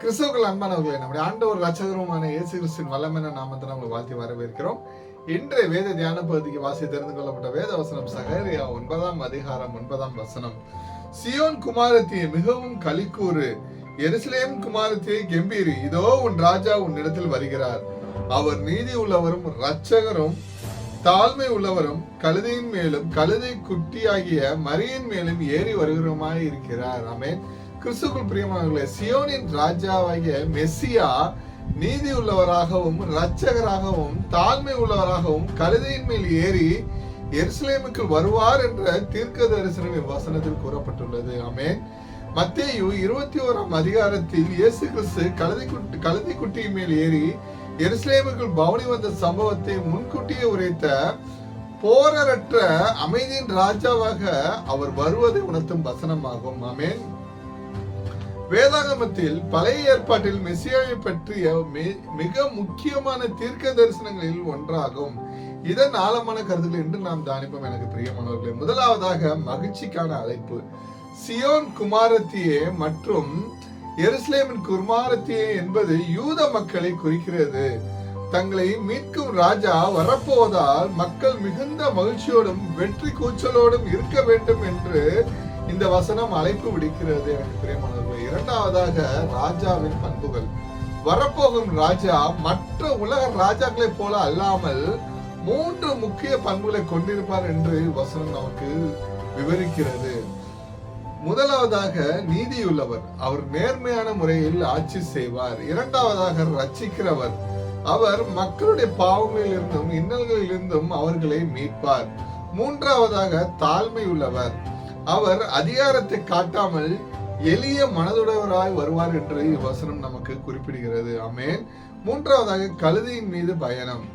கிறிஸ்துவுக்குள் அன்பானவர்களே, நம்முடைய ஆண்டவர் ரட்சகருமான இயேசு கிறிஸ்துவின் வல்லமையான நாமத்தை நம்ம வாழ்த்தி வரவேற்கிறோம். இன்றைய வேத தியான பகுதிக்கு வாசி தெரிந்து கொள்ளப்பட்ட வேத வசனம் சகரியா 9ஆம் அதிகாரம் 9ஆம் வசனம். சியோன் குமாரத்தியே மிகவும் களிக்கூறு, எருசலேம் குமாரத்தியே கெம்பீரி, இதோ உன் ராஜா உன்னிடத்தில் வருகிறார். அவர் நீதி உள்ளவரும் இரட்சகரும் தாழ்மை உள்ளவரும் கழுதையின் மேலும் கழுதை குட்டியாகிய மரியின் மேலும் ஏறி வருகிறவருமாய் இருக்கிறார். ஆமென். கிறிஸ்துவுக்குள் பிரியமானவர்களே, சியோனின் ராஜாவாகிய மெஸ்ஸியா நீதி உள்ளவராகவும் இரட்சகராகவும் தாழ்மை உள்ளவராகவும் கழுதையின் மேல் ஏறி எருசலேமுக்கு வருவார் என்ற தீர்க்க தரிசனம் இவ்வசனத்தில் கூறப்பட்டுள்ளது. ஆமென். மத்தேயு 21ஆம் அதிகாரத்தில் இயேசு கிறிஸ்து கழுதை குட்டியின் மேல் ஏறி எருசலேமுக்குள் பவனி வந்த சம்பவத்தை முன்கூட்டியே உரைத்த போரற்ற அமைதியின் ராஜாவாக அவர் வருவதை உணர்த்தும் வசனமாகும். ஆமென். வேதாகமத்தில் பழைய ஏற்பாட்டில் மெசியாவை பற்றிய மிக முக்கியமான தீர்க்க தரிசனங்களில் ஒன்றாகும். இதன் ஆழமான கருத்துக்கள் என்று நாம் தியானிப்போம். எனக்கு பிரியமானவர்களே, முதலாவதாக மகிழ்ச்சிக்கான அழைப்பு. சியோன் குமாரத்தியே மற்றும் எருசலேமின் குமாரத்தியே என்பது யூத மக்களை குறிக்கிறது. தங்களை மீட்கும் ராஜா வரப்போவதால் மக்கள் மிகுந்த மகிழ்ச்சியோடும் வெற்றி கூச்சலோடும் இருக்க வேண்டும் என்று இந்த வசனம் அழைப்பு விடுக்கிறது. எனக்கு பிரியமானவர்களே, இரண்டாவதாக ராஜாவின் பண்புகள். வரப்போகும் ராஜா மற்ற உலக ராஜாக்களை போல அல்லாமல் 3 முக்கிய பண்புகளை கொண்டிருப்பார் என்று வசனம் நமக்கு விவரிக்கிறது. முதலாவதாக நீதியுள்ளவர், அவர் நேர்மையான முறையில் ஆட்சி செய்வார். இரண்டாவதாக ரட்சிக்கிறவர், அவர் மக்களுடைய பாவங்களில் இருந்தும் இன்னல்களில் இருந்தும் அவர்களை மீட்பார். மூன்றாவதாக தாழ்மை உள்ளவர், அவர் அதிகாரத்தை காட்டாமல் எளிய மனதுடையவராய் வருவார் என்று இவ்வசனம் நமக்கு குறிப்பிடுகிறது. ஆமென். மூன்றாவதாக கழுதையின் மீது பயணம்.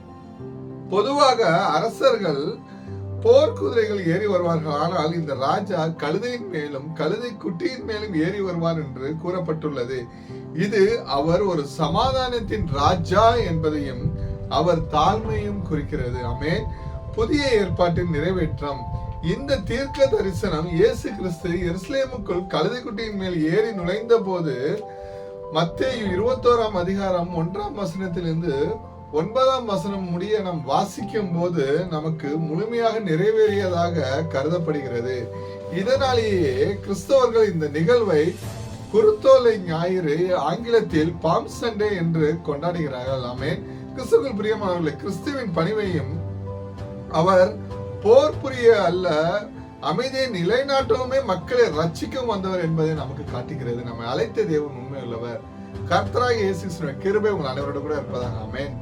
பொதுவாக அரசர்கள் போர்க்குதிரைகள் ஏறி வருவார்கள், ஆனால் இந்த ராஜா கழுதையின் மேலும் கழுதை குட்டியின் மேலும் ஏறி வருவார் என்று கூறப்பட்டுள்ளது. இது அவர் ஒரு சமாதானத்தின் ராஜா என்பதையும் அவர் தாழ்மையும் குறிக்கிறது. ஆமென். புதிய ஏற்பாட்டின் நிறைவேற்றம். இந்த தீர்க்க தரிசனம் இயேசு கிறிஸ்து எருசலேமுக்குள் கழுதை குட்டியின் மேல் ஏறி நுழைந்த போது மத்தேயு 21ஆம் அதிகாரம் 1ஆம் வசனத்திலிருந்து 9ஆம் வசனம் முடிய நாம் வாசிக்கும் போது நமக்கு முழுமையாக நிறைவேறியதாக கருதப்படுகிறது. இதனாலேயே கிறிஸ்தவர்கள் இந்த நிகழ்வை குருத்தோலை ஞாயிறு, ஆங்கிலத்தில் பாம் சண்டே என்று கொண்டாடுகிறார்கள். ஆமென். கிறிஸ்துவுக்குள் பிரியமானவர்களே, கிறிஸ்துவின் பணிவையும் அவர் போர் புரிய அல்ல அமைதியை நிலைநாட்டவுமே மக்களை ரட்சிக்கவும் வந்தவர் என்பதை நமக்கு காட்டுகிறது. நம்மை அழைத்த தேவன் உண்மை உள்ளவர். கர்த்தராகிய இயேசு கிறிஸ்துவின் கிருபை உங்கள் அனைவரோடு கூட இருப்பதாக. ஆமென்.